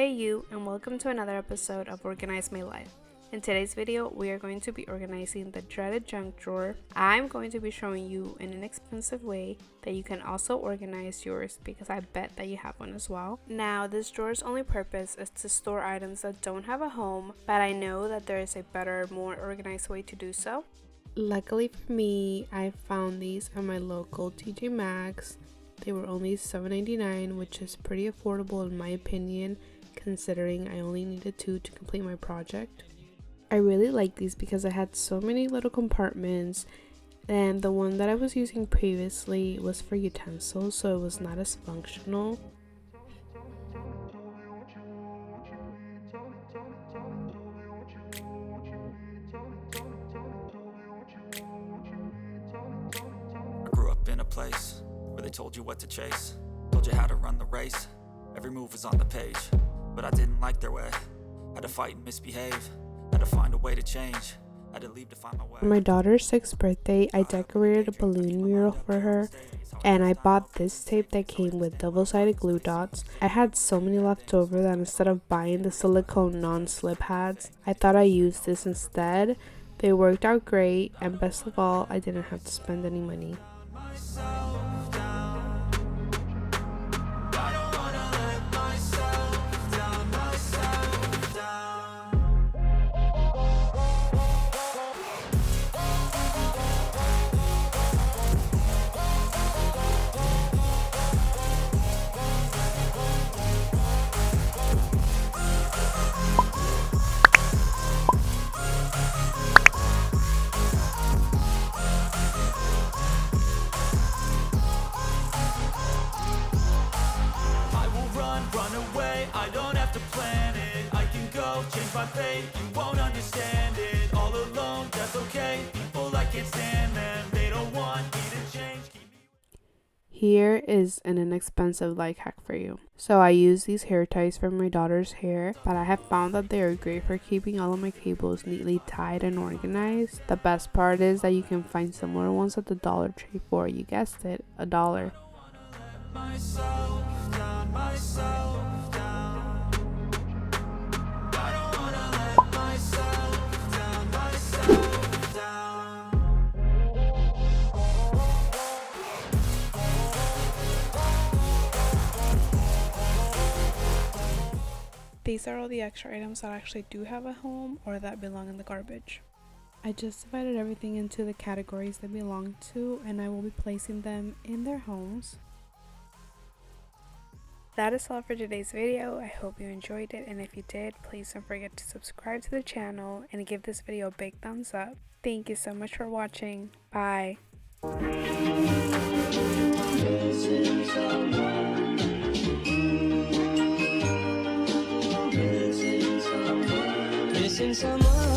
Hey you, and welcome to another episode of Organize My Life. In today's video, we are going to be organizing the dreaded junk drawer. I'm going to be showing you an inexpensive way that you can also organize yours, because I bet that you have one as well. Now, this drawer's only purpose is to store items that don't have a home, but I know that there is a better, more organized way to do so. Luckily for me, I found these at my local TJ Maxx. They were only $7.99, which is pretty affordable in my opinion, considering I only needed 2 to complete my project. I really like these because I had so many little compartments, and the one that I was using previously was for utensils, so it was not as functional. I grew up in a place where they told you what to chase, told you how to run the race. Every move was on the page, but I didn't like their way. Had to fight and misbehave, had to find a way to change, had to leave to find my way. For my daughter's 6th birthday, I decorated a balloon mural for her, and I bought this tape that came with double-sided glue dots. I had so many left over that instead of buying the silicone non-slip pads, I thought I'd use this instead. They worked out great, and best of all, I didn't have to spend any money. Run away, I don't have to plan it. I can go change my fate, you won't understand it. All alone, that's okay. People, I can't stand them. They don't want me to change. Here is an inexpensive life hack for you. So I use these hair ties for my daughter's hair, but I have found that they are great for keeping all of my cables neatly tied and organized. The best part is that you can find similar ones at the Dollar Tree for, you guessed it, $1. These are all the extra items that actually do have a home or that belong in the garbage. I just divided everything into the categories they belong to, and I will be placing them in their homes. That is all for today's video. I hope you enjoyed it, and if you did, please don't forget to subscribe to the channel and give this video a big thumbs up. Thank you so much for watching. Bye. Missing someone.